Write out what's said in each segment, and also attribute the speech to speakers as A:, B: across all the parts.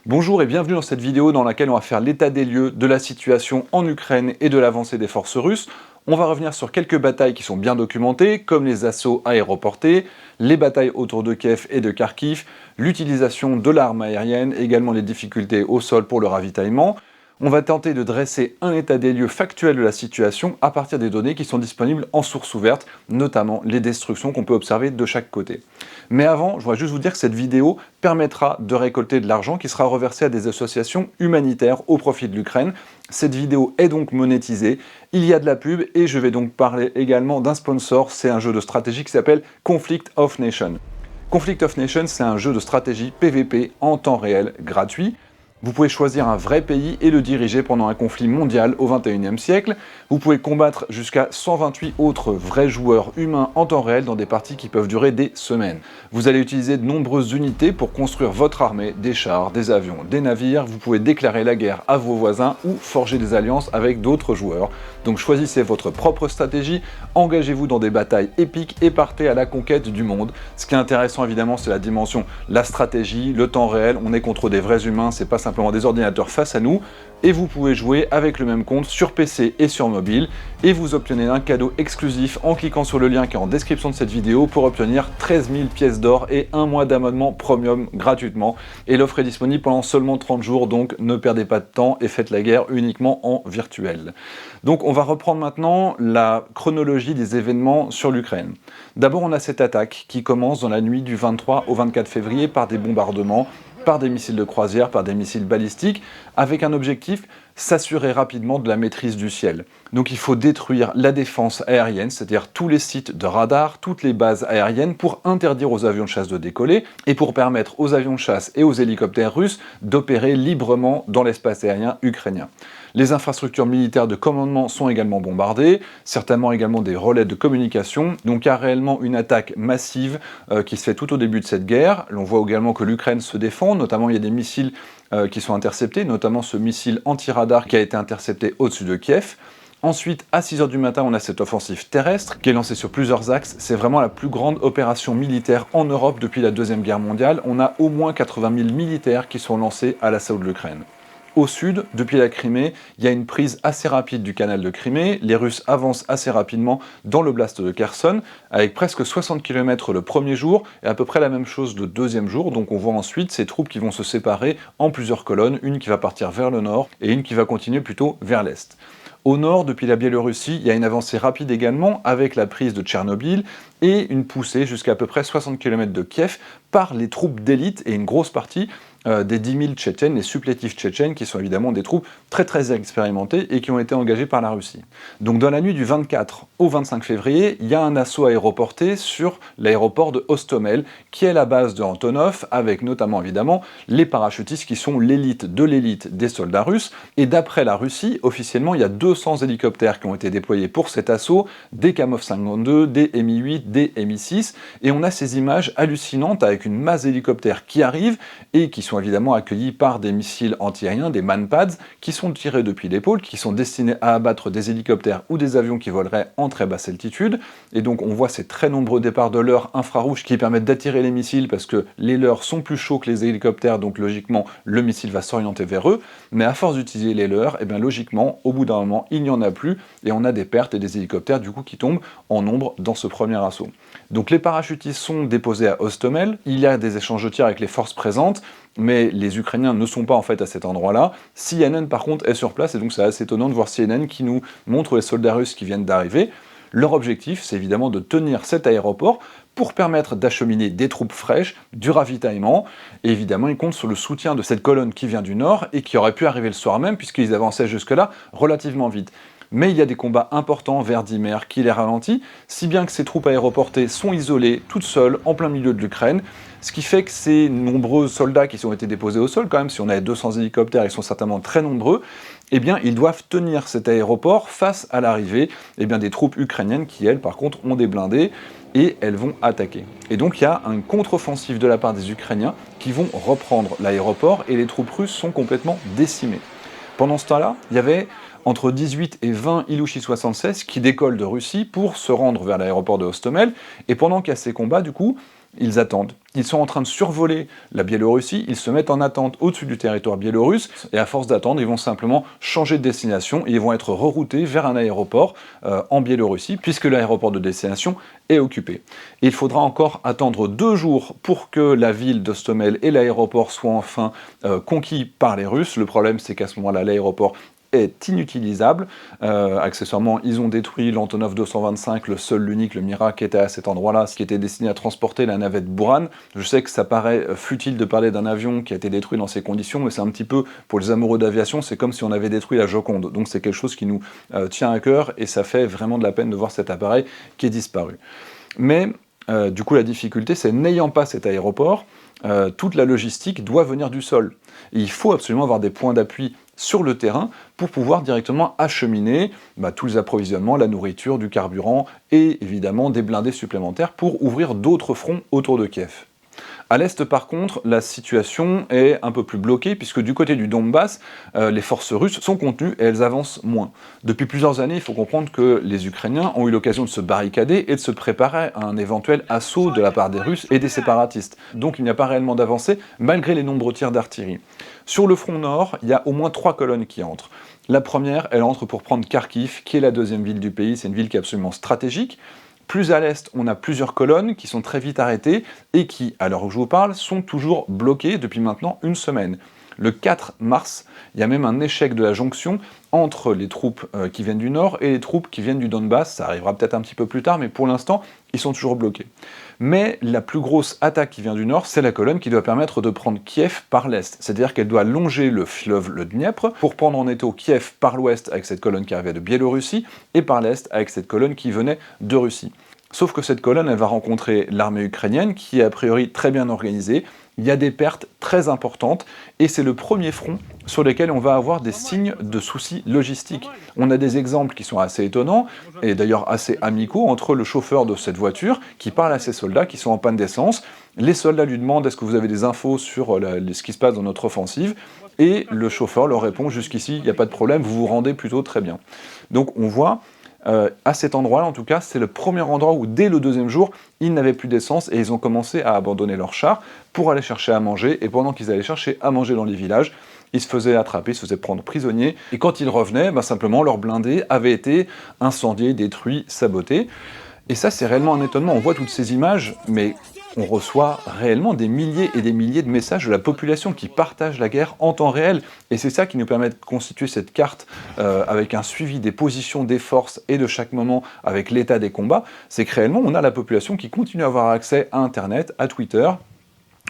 A: Bonjour et bienvenue dans cette vidéo dans laquelle on va faire l'état des lieux de la situation en Ukraine et de l'avancée des forces russes. On va revenir sur quelques batailles qui sont bien documentées, comme les assauts aéroportés, les batailles autour de Kiev et de Kharkiv, l'utilisation de l'arme aérienne, également les difficultés au sol pour le ravitaillement. On va tenter de dresser un état des lieux factuel de la situation à partir des données qui sont disponibles en source ouverte, notamment les destructions qu'on peut observer de chaque côté. Mais avant, je voudrais juste vous dire que cette vidéo permettra de récolter de l'argent qui sera reversé à des associations humanitaires au profit de l'Ukraine. Cette vidéo est donc monétisée, il y a de la pub et je vais donc parler également d'un sponsor, c'est un jeu de stratégie qui s'appelle Conflict of Nations. Conflict of Nations, c'est un jeu de stratégie PVP en temps réel gratuit. Vous pouvez choisir un vrai pays et le diriger pendant un conflit mondial au XXIe siècle. Vous pouvez combattre jusqu'à 128 autres vrais joueurs humains en temps réel dans des parties qui peuvent durer des semaines. Vous allez utiliser de nombreuses unités pour construire votre armée, des chars, des avions, des navires. Vous pouvez déclarer la guerre à vos voisins ou forger des alliances avec d'autres joueurs. Donc choisissez votre propre stratégie, engagez-vous dans des batailles épiques et partez à la conquête du monde. Ce qui est intéressant évidemment, c'est la dimension, la stratégie, le temps réel. On est contre des vrais humains, c'est pas simplement des ordinateurs face à nous, et vous pouvez jouer avec le même compte sur PC et sur mobile, et vous obtenez un cadeau exclusif en cliquant sur le lien qui est en description de cette vidéo pour obtenir 13 000 pièces d'or et un mois d'abonnement premium gratuitement, et l'offre est disponible pendant seulement 30 jours, donc ne perdez pas de temps et faites la guerre uniquement en virtuel. Donc on va reprendre maintenant la chronologie des événements sur l'Ukraine. D'abord on a cette attaque qui commence dans la nuit du 23 au 24 février par des bombardements, par des missiles de croisière, par des missiles balistiques, avec un objectif, s'assurer rapidement de la maîtrise du ciel. Donc il faut détruire la défense aérienne, c'est-à-dire tous les sites de radar, toutes les bases aériennes, pour interdire aux avions de chasse de décoller, et pour permettre aux avions de chasse et aux hélicoptères russes d'opérer librement dans l'espace aérien ukrainien. Les infrastructures militaires de commandement sont également bombardées, certainement également des relais de communication, donc il y a réellement une attaque massive qui se fait tout au début de cette guerre. On voit également que l'Ukraine se défend, notamment il y a des missiles qui sont interceptés, notamment ce missile anti-radar qui a été intercepté au-dessus de Kiev. Ensuite, à 6 h du matin, on a cette offensive terrestre qui est lancée sur plusieurs axes. C'est vraiment la plus grande opération militaire en Europe depuis la Deuxième Guerre mondiale. On a au moins 80 000 militaires qui sont lancés à l'assaut de l'Ukraine. Au sud, depuis la Crimée, il y a une prise assez rapide du canal de Crimée. Les Russes avancent assez rapidement dans l'oblast de Kherson, avec presque 60 km le premier jour, et à peu près la même chose le deuxième jour. Donc on voit ensuite ces troupes qui vont se séparer en plusieurs colonnes, une qui va partir vers le nord, et une qui va continuer plutôt vers l'est. Au nord, depuis la Biélorussie, il y a une avancée rapide également, avec la prise de Tchernobyl, et une poussée jusqu'à peu près 60 km de Kiev par les troupes d'élite, et une grosse partie des 10 000 Tchétchènes, les supplétifs tchétchènes, qui sont évidemment des troupes très expérimentées et qui ont été engagées par la Russie. Donc dans la nuit du 24 au 25 février, il y a un assaut aéroporté sur l'aéroport de Hostomel, qui est la base de Antonov, avec notamment évidemment les parachutistes qui sont l'élite de l'élite des soldats russes. Et d'après la Russie, officiellement, il y a 200 hélicoptères qui ont été déployés pour cet assaut, des Kamov 52, des Mi-8, des Mi-6, et on a ces images hallucinantes avec une masse d'hélicoptères qui arrivent et qui sont évidemment accueillis par des missiles antiaériens, des Manpads, qui sont tirés depuis l'épaule, qui sont destinés à abattre des hélicoptères ou des avions qui voleraient en très basse altitude. Et donc on voit ces très nombreux départs de leurres infrarouges qui permettent d'attirer les missiles parce que les leurres sont plus chauds que les hélicoptères, donc logiquement le missile va s'orienter vers eux. Mais à force d'utiliser les leurres, et bien logiquement, au bout d'un moment, il n'y en a plus et on a des pertes et des hélicoptères du coup qui tombent en nombre dans ce premier assaut. Donc les parachutistes sont déposés à Hostomel, il y a des échanges de tirs avec les forces présentes, mais les Ukrainiens ne sont pas en fait à cet endroit-là. CNN par contre est sur place, et donc c'est assez étonnant de voir CNN qui nous montre les soldats russes qui viennent d'arriver. Leur objectif, c'est évidemment de tenir cet aéroport pour permettre d'acheminer des troupes fraîches, du ravitaillement, et évidemment ils comptent sur le soutien de cette colonne qui vient du nord, et qui aurait pu arriver le soir même, puisqu'ils avançaient jusque-là relativement vite. Mais il y a des combats importants vers Dimer qui les ralentit, si bien que ces troupes aéroportées sont isolées, toutes seules, en plein milieu de l'Ukraine, ce qui fait que ces nombreux soldats qui ont été déposés au sol, quand même, si on avait 200 hélicoptères, ils sont certainement très nombreux, eh bien, ils doivent tenir cet aéroport face à l'arrivée des troupes ukrainiennes qui, elles, par contre, ont des blindés, et elles vont attaquer. Et donc il y a un contre-offensive de la part des Ukrainiens qui vont reprendre l'aéroport, et les troupes russes sont complètement décimées. Pendant ce temps-là, il y avait entre 18 et 20 Ilyushin-76 qui décollent de Russie pour se rendre vers l'aéroport de Hostomel, et pendant qu'il y a ces combats, du coup, ils attendent. Ils sont en train de survoler la Biélorussie, ils se mettent en attente au-dessus du territoire biélorusse, et à force d'attendre, ils vont simplement changer de destination, et ils vont être reroutés vers un aéroport en Biélorussie, puisque l'aéroport de destination est occupé. Et il faudra encore attendre 2 jours pour que la ville d'Hostomel et l'aéroport soient enfin conquis par les Russes. Le problème, c'est qu'à ce moment-là, l'aéroport est inutilisable. Accessoirement, ils ont détruit l'Antonov 225, le seul, l'unique, le Mira qui était à cet endroit-là, ce qui était destiné à transporter la navette Buran. Je sais que ça paraît futile de parler d'un avion qui a été détruit dans ces conditions, mais c'est un petit peu, pour les amoureux d'aviation, c'est comme si on avait détruit la Joconde. Donc c'est quelque chose qui nous tient à cœur, et ça fait vraiment de la peine de voir cet appareil qui est disparu. Mais du coup, la difficulté, c'est n'ayant pas cet aéroport, toute la logistique doit venir du sol. Et il faut absolument avoir des points d'appui sur le terrain pour pouvoir directement acheminer tous les approvisionnements, la nourriture, du carburant et évidemment des blindés supplémentaires pour ouvrir d'autres fronts autour de Kiev. À l'est, par contre, la situation est un peu plus bloquée, puisque du côté du Donbass, les forces russes sont contenues et elles avancent moins. Depuis plusieurs années, il faut comprendre que les Ukrainiens ont eu l'occasion de se barricader et de se préparer à un éventuel assaut de la part des Russes et des séparatistes. Donc il n'y a pas réellement d'avancée, malgré les nombreux tirs d'artillerie. Sur le front nord, il y a au moins 3 colonnes qui entrent. La première, elle entre pour prendre Kharkiv, qui est la deuxième ville du pays, c'est une ville qui est absolument stratégique. Plus à l'est, on a plusieurs colonnes qui sont très vite arrêtées et qui, à l'heure où je vous parle, sont toujours bloquées depuis maintenant une semaine. Le 4 mars, il y a même un échec de la jonction entre les troupes qui viennent du nord et les troupes qui viennent du Donbass. Ça arrivera peut-être un petit peu plus tard, mais pour l'instant, ils sont toujours bloqués. Mais la plus grosse attaque qui vient du nord, c'est la colonne qui doit permettre de prendre Kiev par l'est. C'est-à-dire qu'elle doit longer le fleuve le Dniepr pour prendre en étau Kiev par l'ouest avec cette colonne qui arrivait de Biélorussie et par l'est avec cette colonne qui venait de Russie. Sauf que cette colonne, elle va rencontrer l'armée ukrainienne qui est a priori très bien organisée. Il y a des pertes très importantes et c'est le premier front sur lequel on va avoir des signes de soucis logistiques. On a des exemples qui sont assez étonnants et d'ailleurs assez amicaux entre le chauffeur de cette voiture qui parle à ses soldats qui sont en panne d'essence. Les soldats lui demandent est-ce que vous avez des infos sur ce qui se passe dans notre offensive, et le chauffeur leur répond jusqu'ici il n'y a pas de problème, vous vous rendez plutôt très bien. Donc on voit à cet endroit-là, en tout cas, c'est le premier endroit où, dès le 2e jour, ils n'avaient plus d'essence et ils ont commencé à abandonner leurs chars pour aller chercher à manger. Et pendant qu'ils allaient chercher à manger dans les villages, ils se faisaient attraper, ils se faisaient prendre prisonniers. Et quand ils revenaient, simplement, leurs blindés avaient été incendiés, détruits, sabotés. Et ça, c'est réellement un étonnement. On voit toutes ces images, mais on reçoit réellement des milliers et des milliers de messages de la population qui partage la guerre en temps réel. Et c'est ça qui nous permet de constituer cette carte avec un suivi des positions des forces et de chaque moment avec l'état des combats. C'est que réellement, on a la population qui continue à avoir accès à Internet, à Twitter,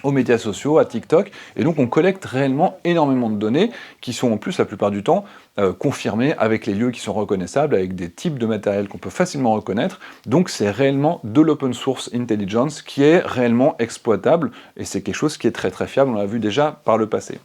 A: aux médias sociaux, à TikTok, et donc on collecte réellement énormément de données qui sont en plus la plupart du temps confirmées avec les lieux qui sont reconnaissables, avec des types de matériel qu'on peut facilement reconnaître. Donc c'est réellement de l'open source intelligence qui est réellement exploitable, et c'est quelque chose qui est très très fiable, on l'a vu déjà par le passé.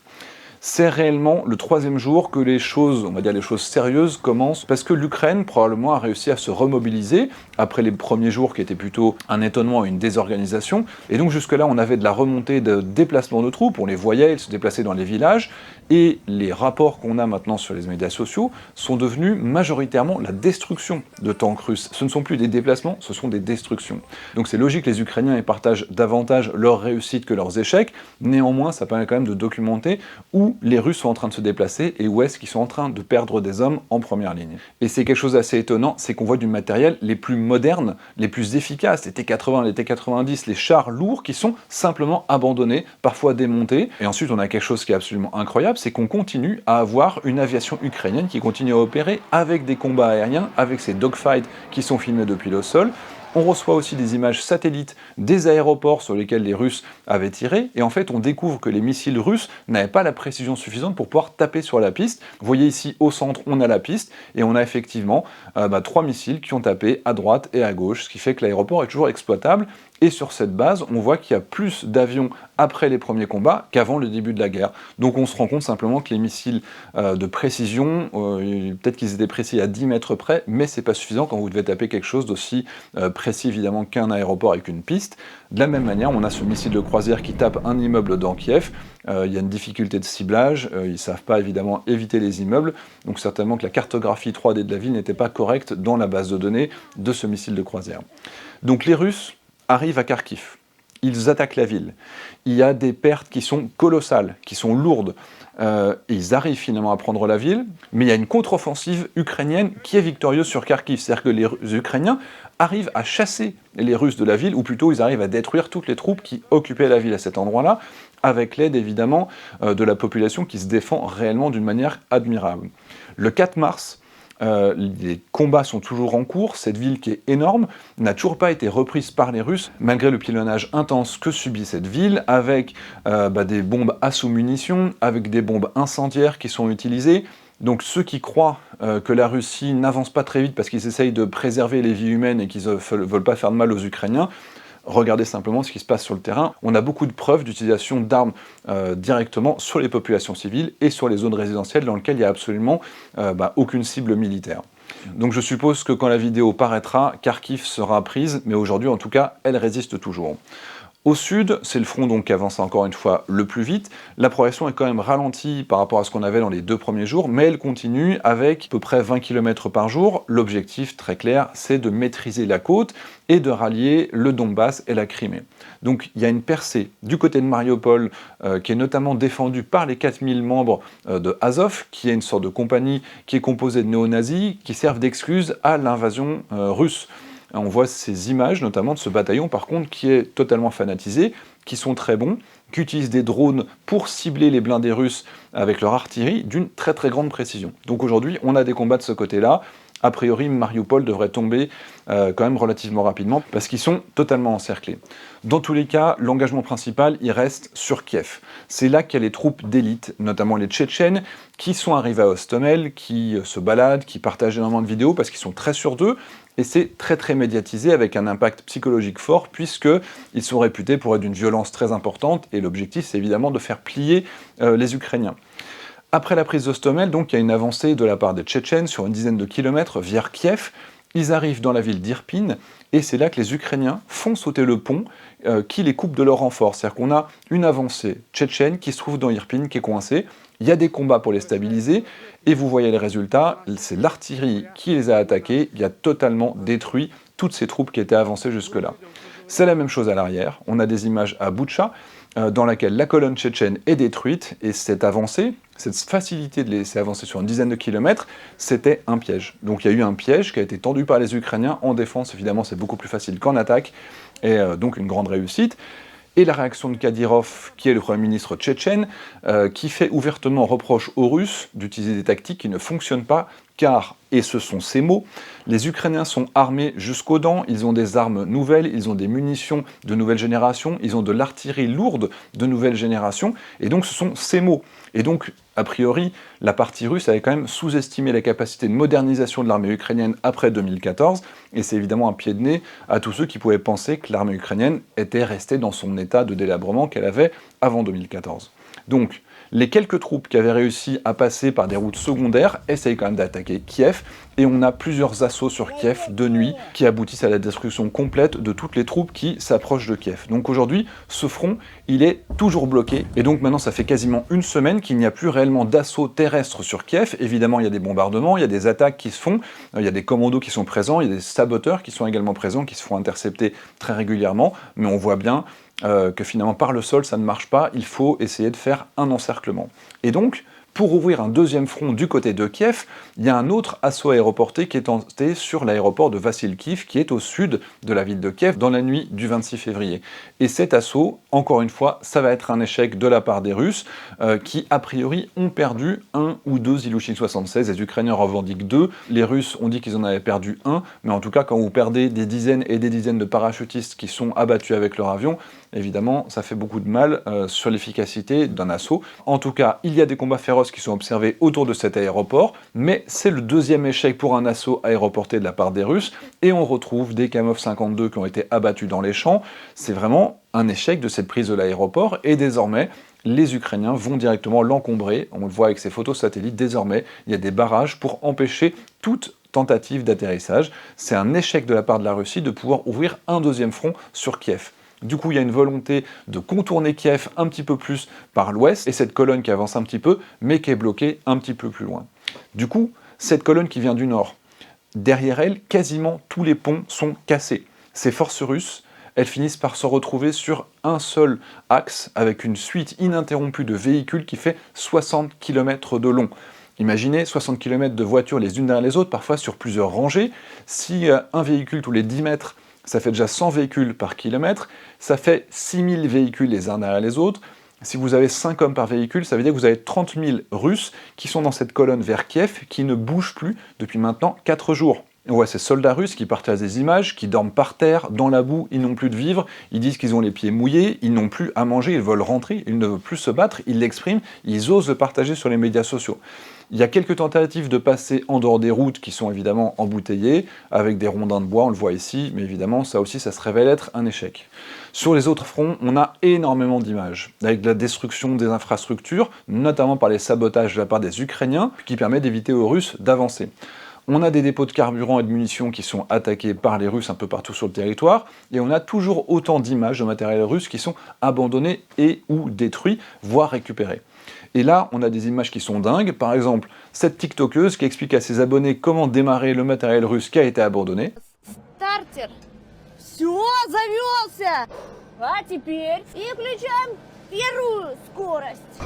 A: C'est réellement le 3e jour que les choses, on va dire les choses sérieuses, commencent, parce que l'Ukraine probablement a réussi à se remobiliser après les premiers jours qui étaient plutôt un étonnement et une désorganisation, et donc jusque-là on avait de la remontée de déplacement de troupes, on les voyait, ils se déplaçaient dans les villages, et les rapports qu'on a maintenant sur les médias sociaux sont devenus majoritairement la destruction de tanks russes. Ce ne sont plus des déplacements, ce sont des destructions. Donc c'est logique, les Ukrainiens ils partagent davantage leurs réussites que leurs échecs, néanmoins ça permet quand même de documenter où les Russes sont en train de se déplacer et où est-ce qu'ils sont en train de perdre des hommes en première ligne. Et c'est quelque chose d'assez étonnant, c'est qu'on voit du matériel les plus modernes, les plus efficaces, les T-80, les T-90, les chars lourds qui sont simplement abandonnés, parfois démontés. Et ensuite on a quelque chose qui est absolument incroyable, c'est qu'on continue à avoir une aviation ukrainienne qui continue à opérer avec des combats aériens, avec ces dogfights qui sont filmés depuis le sol. On reçoit aussi des images satellites des aéroports sur lesquels les Russes avaient tiré, et en fait on découvre que les missiles russes n'avaient pas la précision suffisante pour pouvoir taper sur la piste. Vous voyez ici au centre on a la piste, et on a effectivement 3 missiles qui ont tapé à droite et à gauche, ce qui fait que l'aéroport est toujours exploitable. Et sur cette base, on voit qu'il y a plus d'avions après les premiers combats qu'avant le début de la guerre. Donc on se rend compte simplement que les missiles de précision, peut-être qu'ils étaient précis à 10 mètres près, mais c'est pas suffisant quand vous devez taper quelque chose d'aussi précis évidemment qu'un aéroport avec une piste. De la même manière, on a ce missile de croisière qui tape un immeuble dans Kiev. Il y a une difficulté de ciblage, ils ne savent pas évidemment éviter les immeubles, donc certainement que la cartographie 3D de la ville n'était pas correcte dans la base de données de ce missile de croisière. Donc les Russes arrivent à Kharkiv. ils attaquent la ville. Il y a des pertes qui sont colossales, qui sont lourdes. Ils arrivent finalement à prendre la ville, mais il y a une contre-offensive ukrainienne qui est victorieuse sur Kharkiv. C'est-à-dire que les Ukrainiens arrivent à chasser les Russes de la ville, ou plutôt ils arrivent à détruire toutes les troupes qui occupaient la ville à cet endroit-là, avec l'aide évidemment de la population qui se défend réellement d'une manière admirable. Le 4 mars, les combats sont toujours en cours, cette ville qui est énorme n'a toujours pas été reprise par les Russes, malgré le pilonnage intense que subit cette ville, avec des bombes à sous-munitions, avec des bombes incendiaires qui sont utilisées. Donc ceux qui croient que la Russie n'avance pas très vite parce qu'ils essayent de préserver les vies humaines et qu'ils ne veulent pas faire de mal aux Ukrainiens, regardez simplement ce qui se passe sur le terrain. On a beaucoup de preuves d'utilisation d'armes directement sur les populations civiles et sur les zones résidentielles dans lesquelles il n'y a absolument aucune cible militaire. Donc je suppose que quand la vidéo paraîtra, Kharkiv sera prise, mais aujourd'hui en tout cas, elle résiste toujours. Au sud, c'est le front donc qui avance encore une fois le plus vite. La progression est quand même ralentie par rapport à ce qu'on avait dans les 2 premiers jours, mais elle continue avec à peu près 20 km par jour. L'objectif très clair, c'est de maîtriser la côte et de rallier le Donbass et la Crimée. Donc il y a une percée du côté de Mariupol qui est notamment défendue par les 4000 membres de Azov, qui est une sorte de compagnie qui est composée de néo-nazis qui servent d'excuse à l'invasion russe. On voit ces images, notamment de ce bataillon, par contre, qui est totalement fanatisé, qui sont très bons, qui utilisent des drones pour cibler les blindés russes avec leur artillerie d'une très très grande précision. Donc aujourd'hui, on a des combats de ce côté-là. A priori, Mariupol devrait tomber quand même relativement rapidement, parce qu'ils sont totalement encerclés. Dans tous les cas, l'engagement principal, il reste sur Kiev. C'est là qu'il y a les troupes d'élite, notamment les Tchétchènes, qui sont arrivés à Hostomel, qui se baladent, qui partagent énormément de vidéos, parce qu'ils sont très sûrs d'eux, et c'est très très médiatisé, avec un impact psychologique fort, puisqu'ils sont réputés pour être d'une violence très importante, et l'objectif, c'est évidemment de faire plier les Ukrainiens. Après la prise d'Hostomel, donc, il y a une avancée de la part des Tchétchènes sur une dizaine de kilomètres vers Kiev. Ils arrivent dans la ville d'Irpin, et c'est là que les Ukrainiens font sauter le pont qui les coupe de leur renfort. C'est-à-dire qu'on a une avancée tchétchène qui se trouve dans Irpin, qui est coincée. Il y a des combats pour les stabiliser, et vous voyez les résultats, c'est l'artillerie qui les a attaqués, il a totalement détruit toutes ces troupes qui étaient avancées jusque-là. C'est la même chose à l'arrière, on a des images à Boutcha, dans laquelle la colonne tchétchène est détruite, et cette avancée, cette facilité de les laisser avancer sur une dizaine de kilomètres, c'était un piège. Donc il y a eu un piège qui a été tendu par les Ukrainiens. En défense, évidemment, c'est beaucoup plus facile qu'en attaque, et donc une grande réussite. Et la réaction de Kadyrov, qui est le Premier ministre tchétchène, qui fait ouvertement reproche aux Russes d'utiliser des tactiques qui ne fonctionnent pas, car, et ce sont ces mots, les Ukrainiens sont armés jusqu'aux dents, ils ont des armes nouvelles, ils ont des munitions de nouvelle génération, ils ont de l'artillerie lourde de nouvelle génération, et donc ce sont ces mots. Et donc, a priori, la partie russe avait quand même sous-estimé la capacité de modernisation de l'armée ukrainienne après 2014, et c'est évidemment un pied de nez à tous ceux qui pouvaient penser que l'armée ukrainienne était restée dans son état de délabrement qu'elle avait avant 2014. Donc, les quelques troupes qui avaient réussi à passer par des routes secondaires essayent quand même d'attaquer Kiev, et on a plusieurs assauts sur Kiev de nuit qui aboutissent à la destruction complète de toutes les troupes qui s'approchent de Kiev. Donc aujourd'hui, ce front, il est toujours bloqué, et donc maintenant ça fait quasiment une semaine qu'il n'y a plus réellement d'assaut terrestre sur Kiev. Évidemment, il y a des bombardements, il y a des attaques qui se font, il y a des commandos qui sont présents, il y a des saboteurs qui sont également présents, qui se font intercepter très régulièrement, mais on voit bien que finalement par le sol ça ne marche pas, il faut essayer de faire un encerclement. Et donc, pour ouvrir un deuxième front du côté de Kiev, il y a un autre assaut aéroporté qui est tenté sur l'aéroport de Vassilkiv, qui est au sud de la ville de Kiev, dans la nuit du 26 février. Et cet assaut, encore une fois, ça va être un échec de la part des Russes, qui a priori ont perdu 1 ou 2 Ilyushin-76, les Ukrainiens revendiquent 2, les Russes ont dit qu'ils en avaient perdu 1, mais en tout cas, quand vous perdez des dizaines et des dizaines de parachutistes qui sont abattus avec leur avion, évidemment, ça fait beaucoup de mal sur l'efficacité d'un assaut. En tout cas, il y a des combats féroces qui sont observés autour de cet aéroport, mais c'est le deuxième échec pour un assaut aéroporté de la part des Russes, et on retrouve des Kamov 52 qui ont été abattus dans les champs. C'est vraiment un échec de cette prise de l'aéroport, et désormais, les Ukrainiens vont directement l'encombrer. On le voit avec ces photos satellites, désormais, il y a des barrages pour empêcher toute tentative d'atterrissage. C'est un échec de la part de la Russie de pouvoir ouvrir un deuxième front sur Kiev. Du coup, il y a une volonté de contourner Kiev un petit peu plus par l'ouest, et cette colonne qui avance un petit peu, mais qui est bloquée un petit peu plus loin. Du coup, cette colonne qui vient du nord, derrière elle, quasiment tous les ponts sont cassés. Ces forces russes elles finissent par se retrouver sur un seul axe avec une suite ininterrompue de véhicules qui fait 60 km de long. Imaginez 60 km de voitures les unes derrière les autres, parfois sur plusieurs rangées. Si un véhicule tous les 10 mètres, ça fait déjà 100 véhicules par kilomètre, ça fait 6000 véhicules les uns derrière les autres. Si vous avez 5 hommes par véhicule, ça veut dire que vous avez 30 000 Russes qui sont dans cette colonne vers Kiev, qui ne bougent plus depuis maintenant 4 jours. On voit ces soldats russes qui partagent des images, qui dorment par terre, dans la boue, ils n'ont plus de vivres, ils disent qu'ils ont les pieds mouillés, ils n'ont plus à manger, ils veulent rentrer, ils ne veulent plus se battre, ils l'expriment, ils osent le partager sur les médias sociaux. Il y a quelques tentatives de passer en dehors des routes qui sont évidemment embouteillées, avec des rondins de bois, on le voit ici, mais évidemment ça aussi ça se révèle être un échec. Sur les autres fronts, on a énormément d'images, avec la destruction des infrastructures, notamment par les sabotages de la part des Ukrainiens, qui permet d'éviter aux Russes d'avancer. On a des dépôts de carburant et de munitions qui sont attaqués par les Russes un peu partout sur le territoire, et on a toujours autant d'images de matériel russe qui sont abandonnés et ou détruits, voire récupérés. Et là, on a des images qui sont dingues, par exemple, cette TikTokeuse qui explique à ses abonnés comment démarrer le matériel russe qui a été abandonné.
B: Стартер. Все, завелся. А теперь и включаем первую скорость.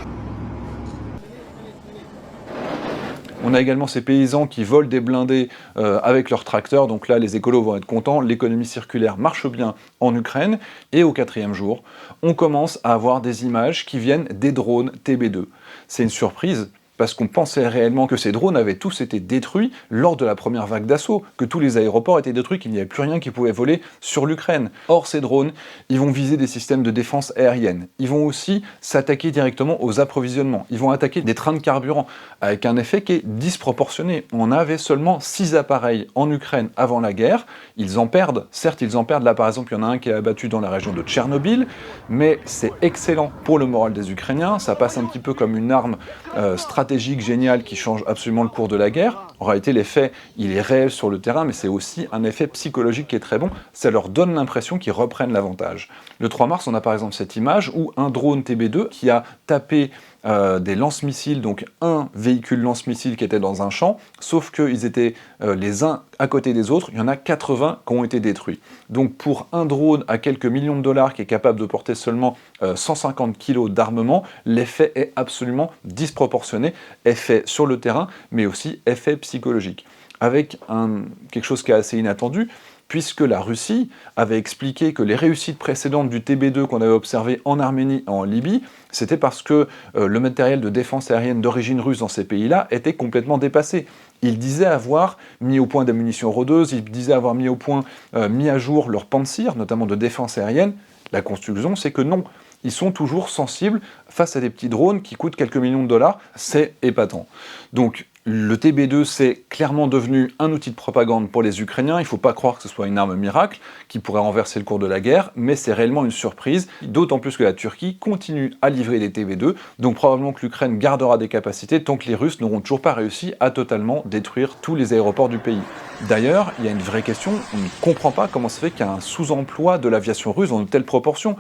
A: On a également ces paysans qui volent des blindés avec leurs tracteurs, donc là les écolos vont être contents, l'économie circulaire marche bien en Ukraine, et au 4e jour, on commence à avoir des images qui viennent des drones TB2. C'est une surprise, parce qu'on pensait réellement que ces drones avaient tous été détruits lors de la première vague d'assaut, que tous les aéroports étaient détruits, qu'il n'y avait plus rien qui pouvait voler sur l'Ukraine. Or, ces drones, ils vont viser des systèmes de défense aérienne. Ils vont aussi s'attaquer directement aux approvisionnements. Ils vont attaquer des trains de carburant, avec un effet qui est disproportionné. On avait seulement 6 appareils en Ukraine avant la guerre. Ils en perdent. Certes, ils en perdent. Là, par exemple, il y en a un qui est abattu dans la région de Tchernobyl, mais c'est excellent pour le moral des Ukrainiens. Ça passe un petit peu comme une arme stratégique génial qui change absolument le cours de la guerre. En réalité, l'effet, il est réel sur le terrain, mais c'est aussi un effet psychologique qui est très bon. Ça leur donne l'impression qu'ils reprennent l'avantage. Le 3 mars, on a par exemple cette image où un drone TB2 qui a tapé des lance-missiles, donc un véhicule lance-missiles qui était dans un champ, sauf qu'ils étaient les uns à côté des autres, il y en a 80 qui ont été détruits. Donc pour un drone à quelques millions de dollars qui est capable de porter seulement 150 kg d'armement, l'effet est absolument disproportionné, effet sur le terrain, mais aussi effet psychologique. Avec quelque chose qui est assez inattendu, puisque la Russie avait expliqué que les réussites précédentes du TB2 qu'on avait observé en Arménie et en Libye, c'était parce que le matériel de défense aérienne d'origine russe dans ces pays-là était complètement dépassé. Ils disaient avoir mis au point des munitions rôdeuses, ils disaient avoir mis au point, mis à jour leur Pantsir, notamment de défense aérienne. La conclusion, c'est que non. Ils sont toujours sensibles face à des petits drones qui coûtent quelques millions de dollars, c'est épatant. Donc le TB2, c'est clairement devenu un outil de propagande pour les Ukrainiens. Il ne faut pas croire que ce soit une arme miracle qui pourrait renverser le cours de la guerre, mais c'est réellement une surprise, d'autant plus que la Turquie continue à livrer des TB2, donc probablement que l'Ukraine gardera des capacités tant que les Russes n'auront toujours pas réussi à totalement détruire tous les aéroports du pays. D'ailleurs, il y a une vraie question, on ne comprend pas comment ça fait qu'il y a un sous-emploi de l'aviation russe dans de telles proportions.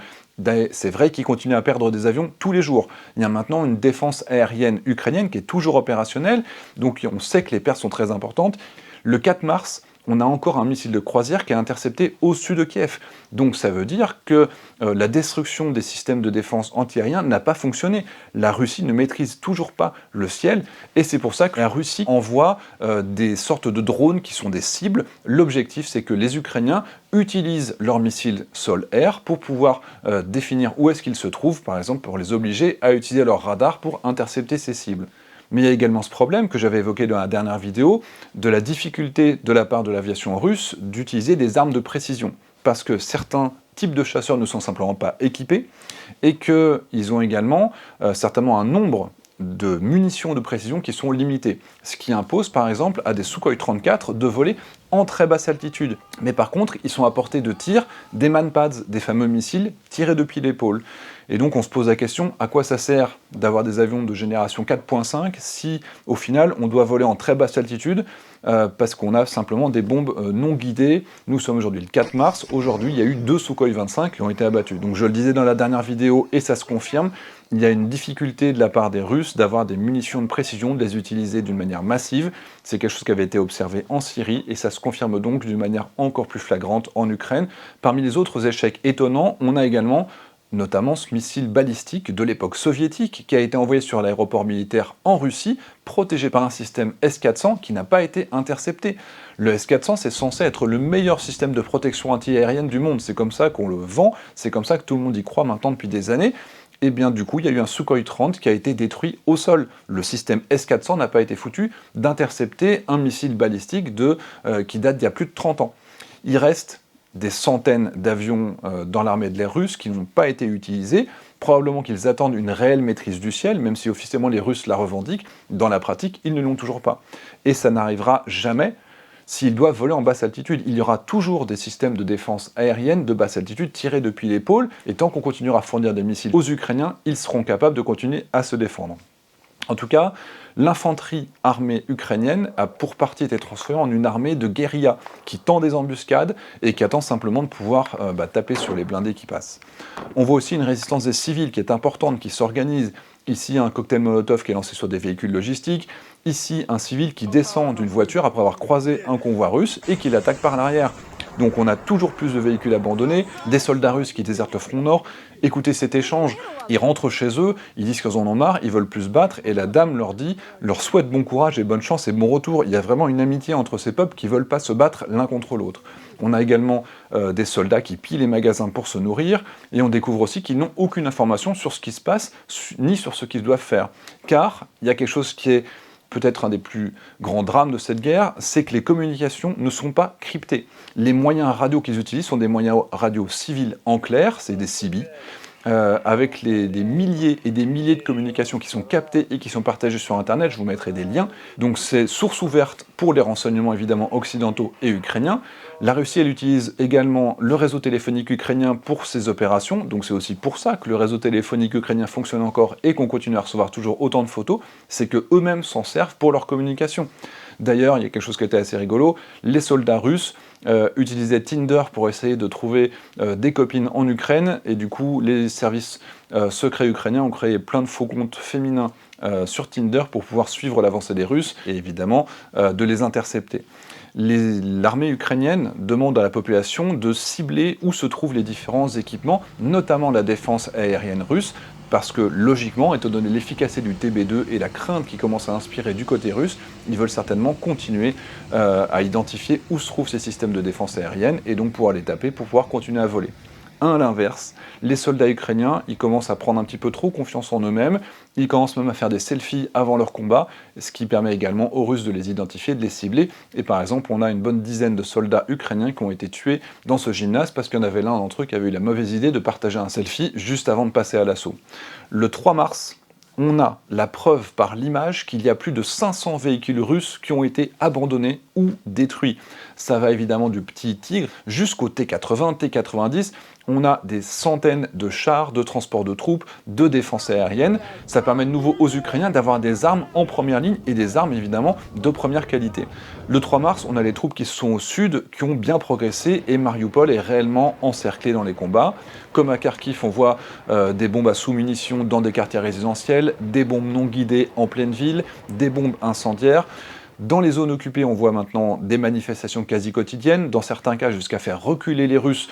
A: C'est vrai qu'ils continuent à perdre des avions tous les jours. Il y a maintenant une défense aérienne ukrainienne qui est toujours opérationnelle, donc on sait que les pertes sont très importantes. Le 4 mars, on a encore un missile de croisière qui est intercepté au-dessus de Kiev. Donc ça veut dire que la destruction des systèmes de défense antiaériens n'a pas fonctionné. La Russie ne maîtrise toujours pas le ciel, et c'est pour ça que la Russie envoie des sortes de drones qui sont des cibles. L'objectif, c'est que les Ukrainiens utilisent leurs missiles sol-air pour pouvoir définir où est-ce qu'ils se trouvent, par exemple pour les obliger à utiliser leur radar pour intercepter ces cibles. Mais il y a également ce problème que j'avais évoqué dans la dernière vidéo, de la difficulté de la part de l'aviation russe d'utiliser des armes de précision, parce que certains types de chasseurs ne sont simplement pas équipés, et qu'ils ont également certainement un nombre de munitions de précision qui sont limitées, ce qui impose par exemple à des Sukhoi 34 de voler en très basse altitude. Mais par contre, ils sont à portée de tir des Manpads, des fameux missiles tirés depuis l'épaule. Et donc on se pose la question, à quoi ça sert d'avoir des avions de génération 4.5 si au final on doit voler en très basse altitude parce qu'on a simplement des bombes non guidées. Nous sommes aujourd'hui le 4 mars, aujourd'hui il y a eu 2 Sukhoi 25 qui ont été abattus. Donc je le disais dans la dernière vidéo et ça se confirme, il y a une difficulté de la part des Russes d'avoir des munitions de précision, de les utiliser d'une manière massive. C'est quelque chose qui avait été observé en Syrie et ça se confirme donc d'une manière encore plus flagrante en Ukraine. Parmi les autres échecs étonnants, on a également notamment ce missile balistique de l'époque soviétique qui a été envoyé sur l'aéroport militaire en Russie, protégé par un système S-400 qui n'a pas été intercepté. Le S-400, c'est censé être le meilleur système de protection antiaérienne du monde. C'est comme ça qu'on le vend, c'est comme ça que tout le monde y croit maintenant depuis des années. Et bien du coup, il y a eu un Sukhoi 30 qui a été détruit au sol. Le système S-400 n'a pas été foutu d'intercepter un missile balistique qui date d'il y a plus de 30 ans. Il reste des centaines d'avions dans l'armée de l'air russe qui n'ont pas été utilisés. Probablement qu'ils attendent une réelle maîtrise du ciel, même si officiellement les Russes la revendiquent. Dans la pratique, ils ne l'ont toujours pas. Et ça n'arrivera jamais s'ils doivent voler en basse altitude. Il y aura toujours des systèmes de défense aérienne de basse altitude tirés depuis les pôles, et tant qu'on continuera à fournir des missiles aux Ukrainiens, ils seront capables de continuer à se défendre. En tout cas, l'infanterie armée ukrainienne a pour partie été transformée en une armée de guérilla qui tend des embuscades et qui attend simplement de pouvoir taper sur les blindés qui passent. On voit aussi une résistance des civils qui est importante, qui s'organise. Ici, un cocktail Molotov qui est lancé sur des véhicules logistiques. Ici, un civil qui descend d'une voiture après avoir croisé un convoi russe et qui l'attaque par l'arrière. Donc on a toujours plus de véhicules abandonnés, des soldats russes qui désertent le front nord. Écoutez cet échange, ils rentrent chez eux, ils disent qu'ils en ont marre, ils veulent plus se battre, et la dame leur souhaite bon courage et bonne chance et bon retour. Il y a vraiment une amitié entre ces peuples qui veulent pas se battre l'un contre l'autre. On a également des soldats qui pillent les magasins pour se nourrir, et on découvre aussi qu'ils n'ont aucune information sur ce qui se passe, ni sur ce qu'ils doivent faire. Car il y a quelque chose qui est peut-être un des plus grands drames de cette guerre, c'est que les communications ne sont pas cryptées. Les moyens radio qu'ils utilisent sont des moyens radio civils en clair, c'est des CB, avec des milliers et des milliers de communications qui sont captées et qui sont partagées sur Internet, je vous mettrai des liens. Donc c'est source ouverte pour les renseignements évidemment occidentaux et ukrainiens. La Russie, elle utilise également le réseau téléphonique ukrainien pour ses opérations, donc c'est aussi pour ça que le réseau téléphonique ukrainien fonctionne encore et qu'on continue à recevoir toujours autant de photos, c'est qu'eux-mêmes s'en servent pour leur communication. D'ailleurs, il y a quelque chose qui était assez rigolo, les soldats russes utilisaient Tinder pour essayer de trouver des copines en Ukraine, et du coup, les services secrets ukrainiens ont créé plein de faux comptes féminins sur Tinder pour pouvoir suivre l'avancée des Russes, et évidemment de les intercepter. L'armée ukrainienne demande à la population de cibler où se trouvent les différents équipements, notamment la défense aérienne russe, parce que logiquement, étant donné l'efficacité du TB2 et la crainte qui commence à inspirer du côté russe, ils veulent certainement continuer à identifier où se trouvent ces systèmes de défense aérienne et donc pouvoir les taper pour pouvoir continuer à voler. À l'inverse, les soldats ukrainiens, ils commencent à prendre un petit peu trop confiance en eux-mêmes, ils commencent même à faire des selfies avant leur combat, ce qui permet également aux Russes de les identifier, de les cibler. Et par exemple, on a une bonne dizaine de soldats ukrainiens qui ont été tués dans ce gymnase parce qu'il y en avait l'un d'entre eux qui avait eu la mauvaise idée de partager un selfie juste avant de passer à l'assaut. Le 3 mars, on a la preuve par l'image qu'il y a plus de 500 véhicules russes qui ont été abandonnés ou détruits. Ça va évidemment du petit Tigre jusqu'au T-80, T-90. On a des centaines de chars, de transport de troupes, de défense aérienne. Ça permet de nouveau aux Ukrainiens d'avoir des armes en première ligne et des armes évidemment de première qualité. Le 3 mars, on a les troupes qui sont au sud, qui ont bien progressé et Mariupol est réellement encerclé dans les combats. Comme à Kharkiv, on voit des bombes à sous-munitions dans des quartiers résidentiels, des bombes non guidées en pleine ville, des bombes incendiaires. Dans les zones occupées, on voit maintenant des manifestations quasi quotidiennes, dans certains cas jusqu'à faire reculer les Russes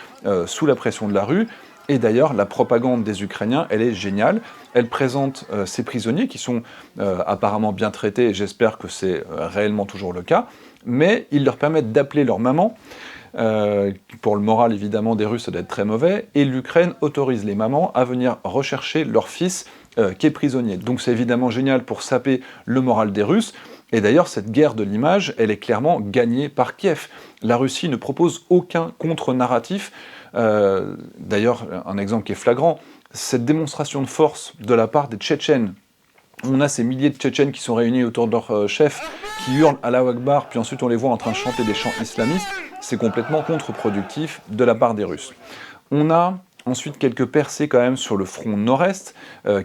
A: sous la pression de la rue. Et d'ailleurs, la propagande des Ukrainiens, elle est géniale. Elle présente ces prisonniers qui sont apparemment bien traités, et j'espère que c'est réellement toujours le cas, mais ils leur permettent d'appeler leur maman. Pour le moral évidemment des Russes, ça doit être très mauvais, et l'Ukraine autorise les mamans à venir rechercher leur fils qui est prisonnier. Donc c'est évidemment génial pour saper le moral des Russes. Et d'ailleurs, cette guerre de l'image, elle est clairement gagnée par Kiev. La Russie ne propose aucun contre-narratif. D'ailleurs, un exemple qui est flagrant, cette démonstration de force de la part des Tchétchènes. On a ces milliers de Tchétchènes qui sont réunis autour de leur chef, qui hurlent Allahu Akbar, puis ensuite on les voit en train de chanter des chants islamistes. C'est complètement contre-productif de la part des Russes. On a Ensuite, quelques percées quand même sur le front nord-est,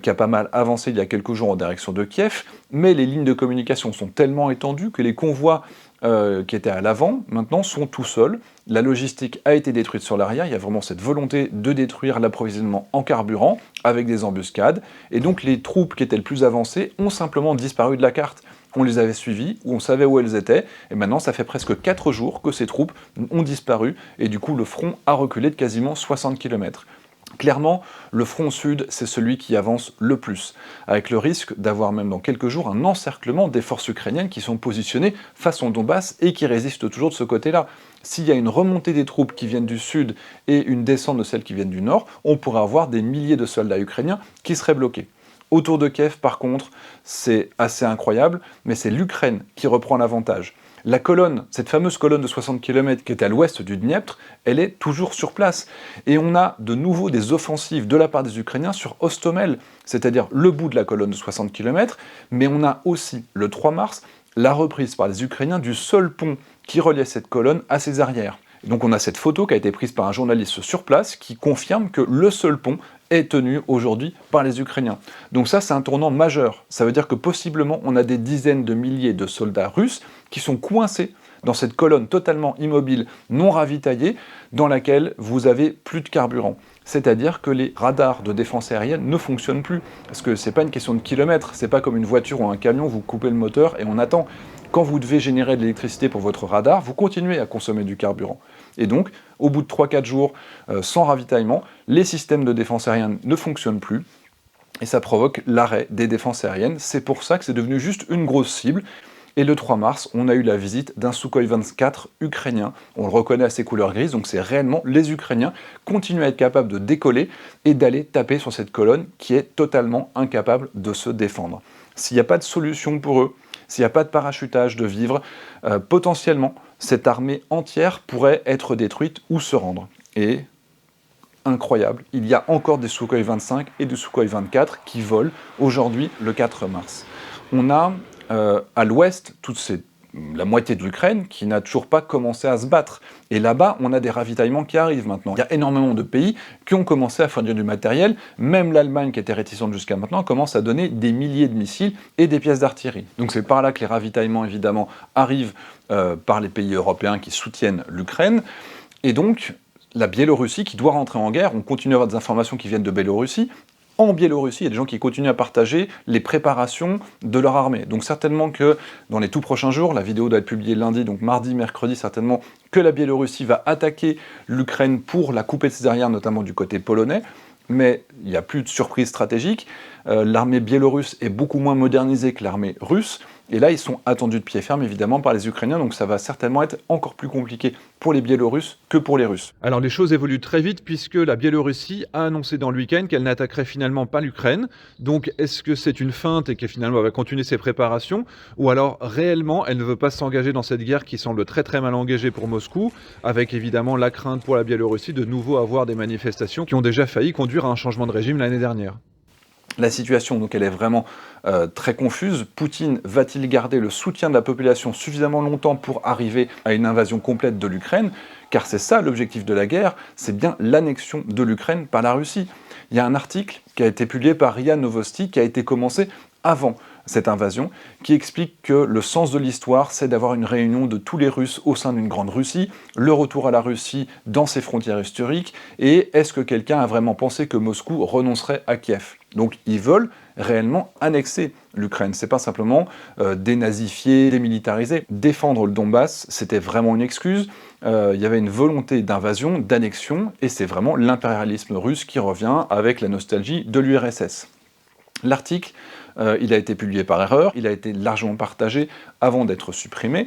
A: qui a pas mal avancé il y a quelques jours en direction de Kiev, mais les lignes de communication sont tellement étendues que les convois qui étaient à l'avant, maintenant, sont tout seuls. La logistique a été détruite sur l'arrière, il y a vraiment cette volonté de détruire l'approvisionnement en carburant, avec des embuscades, et donc les troupes qui étaient les plus avancées ont simplement disparu de la carte. On les avait suivies, ou on savait où elles étaient, et maintenant ça fait presque 4 jours que ces troupes ont disparu, et du coup le front a reculé de quasiment 60 km. Clairement, le front sud, c'est celui qui avance le plus, avec le risque d'avoir même dans quelques jours un encerclement des forces ukrainiennes qui sont positionnées face au Donbass et qui résistent toujours de ce côté-là. S'il y a une remontée des troupes qui viennent du sud et une descente de celles qui viennent du nord, on pourrait avoir des milliers de soldats ukrainiens qui seraient bloqués. Autour de Kiev, par contre, c'est assez incroyable, mais c'est l'Ukraine qui reprend l'avantage. La colonne, cette fameuse colonne de 60 km qui est à l'ouest du Dniepr, elle est toujours sur place. Et on a de nouveau des offensives de la part des Ukrainiens sur Hostomel, c'est-à-dire le bout de la colonne de 60 km, mais on a aussi, le 3 mars, la reprise par les Ukrainiens du seul pont qui reliait cette colonne à ses arrières. Et donc on a cette photo qui a été prise par un journaliste sur place qui confirme que le seul pont est tenu aujourd'hui par les Ukrainiens. Donc ça, c'est un tournant majeur. Ça veut dire que possiblement, on a des dizaines de milliers de soldats russes qui sont coincés dans cette colonne totalement immobile, non ravitaillée, dans laquelle vous avez plus de carburant. C'est-à-dire que les radars de défense aérienne ne fonctionnent plus. Parce que c'est pas une question de kilomètres, c'est pas comme une voiture ou un camion, vous coupez le moteur et on attend. Quand vous devez générer de l'électricité pour votre radar, vous continuez à consommer du carburant. Et donc, au bout de 3-4 jours sans ravitaillement, les systèmes de défense aérienne ne fonctionnent plus, et ça provoque l'arrêt des défenses aériennes. C'est pour ça que c'est devenu juste une grosse cible. Et le 3 mars, on a eu la visite d'un Sukhoi 24 ukrainien. On le reconnaît à ses couleurs grises, donc c'est réellement les Ukrainiens continuent à être capables de décoller et d'aller taper sur cette colonne qui est totalement incapable de se défendre. S'il n'y a pas de solution pour eux, s'il n'y a pas de parachutage de vivres, potentiellement, cette armée entière pourrait être détruite ou se rendre. Et, incroyable, il y a encore des Sukhoi 25 et des Sukhoi 24 qui volent aujourd'hui, le 4 mars. On a à l'ouest la moitié de l'Ukraine qui n'a toujours pas commencé à se battre. Et là-bas, on a des ravitaillements qui arrivent maintenant. Il y a énormément de pays qui ont commencé à fournir du matériel. Même l'Allemagne, qui était réticente jusqu'à maintenant, commence à donner des milliers de missiles et des pièces d'artillerie. Donc c'est par là que les ravitaillements, évidemment, arrivent par les pays européens qui soutiennent l'Ukraine. Et donc, la Biélorussie, qui doit rentrer en guerre, on continue à avoir des informations qui viennent de Biélorussie. En Biélorussie, il y a des gens qui continuent à partager les préparations de leur armée. Donc certainement que dans les tout prochains jours, la vidéo doit être publiée lundi, donc mardi, mercredi, certainement que la Biélorussie va attaquer l'Ukraine pour la couper de ses arrières, notamment du côté polonais. Mais il n'y a plus de surprise stratégique. L'armée biélorusse est beaucoup moins modernisée que l'armée russe. Et là, ils sont attendus de pied ferme, évidemment, par les Ukrainiens, donc ça va certainement être encore plus compliqué pour les Biélorusses que pour les Russes.
C: Alors les choses évoluent très vite, puisque la Biélorussie a annoncé dans le week-end qu'elle n'attaquerait finalement pas l'Ukraine. Donc est-ce que c'est une feinte et qu'elle finalement va continuer ses préparations, ou alors réellement elle ne veut pas s'engager dans cette guerre qui semble très très mal engagée pour Moscou, avec évidemment la crainte pour la Biélorussie de nouveau avoir des manifestations qui ont déjà failli conduire à un changement de régime l'année dernière.
A: La situation, donc, elle est vraiment très confuse. Poutine va-t-il garder le soutien de la population suffisamment longtemps pour arriver à une invasion complète de l'Ukraine? Car c'est ça l'objectif de la guerre, c'est bien l'annexion de l'Ukraine par la Russie. Il y a un article qui a été publié par RIA Novosti qui a été commencé avant cette invasion, qui explique que le sens de l'histoire, c'est d'avoir une réunion de tous les Russes au sein d'une grande Russie, le retour à la Russie dans ses frontières historiques, et est-ce que quelqu'un a vraiment pensé que Moscou renoncerait à Kiev? Donc ils veulent réellement annexer l'Ukraine, c'est pas simplement dénazifier, démilitariser. Défendre le Donbass, c'était vraiment une excuse, il y avait une volonté d'invasion, d'annexion, et c'est vraiment l'impérialisme russe qui revient avec la nostalgie de l'URSS. L'article, il a été publié par erreur, il a été largement partagé avant d'être supprimé,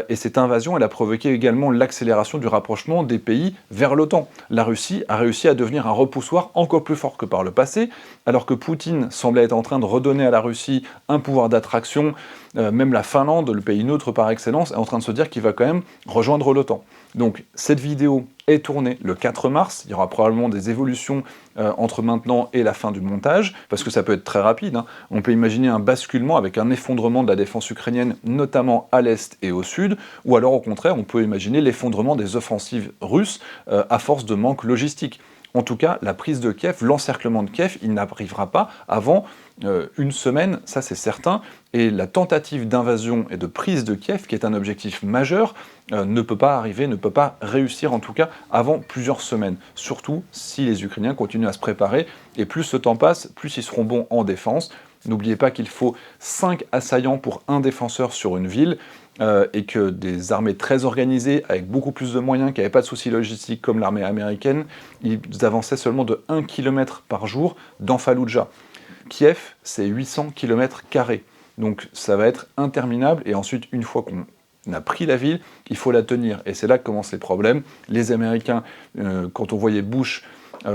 A: et cette invasion, elle a provoqué également l'accélération du rapprochement des pays vers l'OTAN. La Russie a réussi à devenir un repoussoir encore plus fort que par le passé, alors que Poutine semblait être en train de redonner à la Russie un pouvoir d'attraction, même la Finlande, le pays neutre par excellence, est en train de se dire qu'il va quand même rejoindre l'OTAN. Donc cette vidéo est tournée le 4 mars, il y aura probablement des évolutions entre maintenant et la fin du montage, parce que ça peut être très rapide, hein. On peut imaginer un basculement avec un effondrement de la défense ukrainienne, notamment à l'est et au sud, ou alors au contraire, on peut imaginer l'effondrement des offensives russes à force de manque logistique. En tout cas, la prise de Kiev, l'encerclement de Kiev, il n'arrivera pas avant une semaine, ça c'est certain, et la tentative d'invasion et de prise de Kiev, qui est un objectif majeur, ne peut pas arriver, ne peut pas réussir en tout cas avant plusieurs semaines, surtout si les Ukrainiens continuent à se préparer, et plus ce temps passe, plus ils seront bons en défense. N'oubliez pas qu'il faut 5 assaillants pour un défenseur sur une ville, et que des armées très organisées, avec beaucoup plus de moyens, qui n'avaient pas de soucis logistiques comme l'armée américaine, ils avançaient seulement de 1 km par jour dans Fallujah. Kiev, c'est 800 km², donc ça va être interminable, et ensuite, une fois qu'on a pris la ville, il faut la tenir, et c'est là que commencent les problèmes. Les Américains, quand on voyait Bush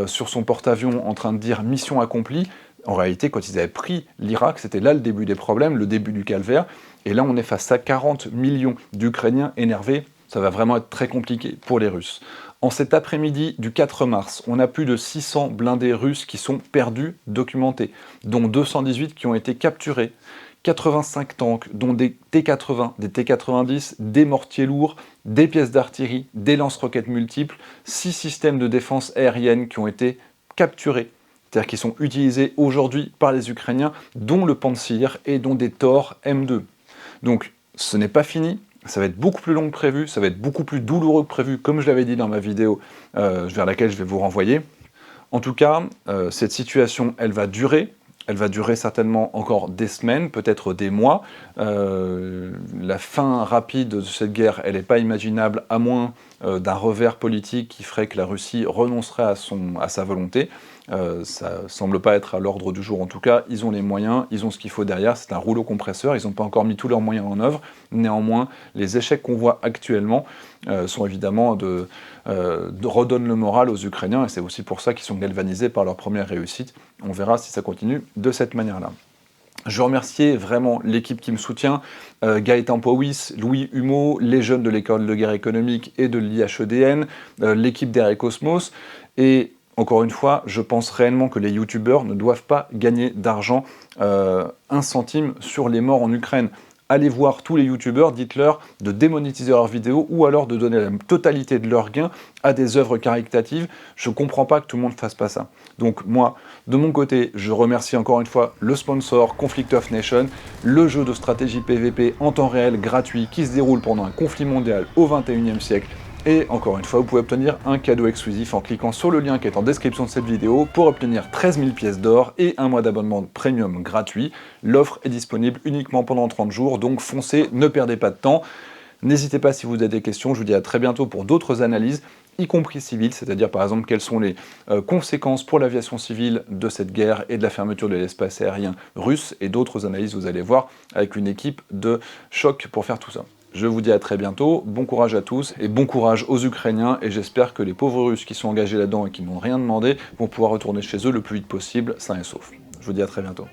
A: sur son porte-avions en train de dire « mission accomplie », en réalité, quand ils avaient pris l'Irak, c'était là le début des problèmes, le début du calvaire. Et là, on est face à 40 millions d'Ukrainiens énervés. Ça va vraiment être très compliqué pour les Russes. En cet après-midi du 4 mars, on a plus de 600 blindés russes qui sont perdus, documentés, dont 218 qui ont été capturés. 85 tanks, dont des T-80, des T-90, des mortiers lourds, des pièces d'artillerie, des lance-roquettes multiples, 6 systèmes de défense aérienne qui ont été capturés. C'est-à-dire qu'ils sont utilisés aujourd'hui par les Ukrainiens, dont le Pantsir et dont des Tor M2. Donc ce n'est pas fini, ça va être beaucoup plus long que prévu, ça va être beaucoup plus douloureux que prévu, comme je l'avais dit dans ma vidéo vers laquelle je vais vous renvoyer. En tout cas, cette situation, elle va durer certainement encore des semaines, peut-être des mois. La fin rapide de cette guerre, elle n'est pas imaginable, à moins d'un revers politique qui ferait que la Russie renoncerait à sa volonté. Ça ne semble pas être à l'ordre du jour en tout cas, ils ont les moyens, ils ont ce qu'il faut derrière, c'est un rouleau compresseur, ils n'ont pas encore mis tous leurs moyens en œuvre. Néanmoins, les échecs qu'on voit actuellement sont évidemment redonnent le moral aux Ukrainiens, et c'est aussi pour ça qu'ils sont galvanisés par leur première réussite. On verra si ça continue de cette manière-là. Je remercie vraiment l'équipe qui me soutient, Gaëtan Powys, Louis Humeau, les jeunes de l'école de guerre économique et de l'IHEDN, l'équipe d'Erecosmos, et encore une fois, je pense réellement que les youtubeurs ne doivent pas gagner d'argent, 1 centime sur les morts en Ukraine. Allez voir tous les youtubeurs, dites-leur de démonétiser leurs vidéos ou alors de donner la totalité de leurs gains à des œuvres caritatives. Je ne comprends pas que tout le monde ne fasse pas ça. Donc moi, de mon côté, je remercie encore une fois le sponsor Conflict of Nations, le jeu de stratégie PVP en temps réel gratuit qui se déroule pendant un conflit mondial au XXIe siècle. Et encore une fois, vous pouvez obtenir un cadeau exclusif en cliquant sur le lien qui est en description de cette vidéo pour obtenir 13 000 pièces d'or et un mois d'abonnement premium gratuit. L'offre est disponible uniquement pendant 30 jours, donc foncez, ne perdez pas de temps. N'hésitez pas si vous avez des questions, je vous dis à très bientôt pour d'autres analyses, y compris civiles, c'est-à-dire par exemple quelles sont les conséquences pour l'aviation civile de cette guerre et de la fermeture de l'espace aérien russe, et d'autres analyses, vous allez voir, avec une équipe de choc pour faire tout ça. Je vous dis à très bientôt, bon courage à tous et bon courage aux Ukrainiens, et j'espère que les pauvres Russes qui sont engagés là-dedans et qui n'ont rien demandé vont pouvoir retourner chez eux le plus vite possible, sains et saufs. Je vous dis à très bientôt.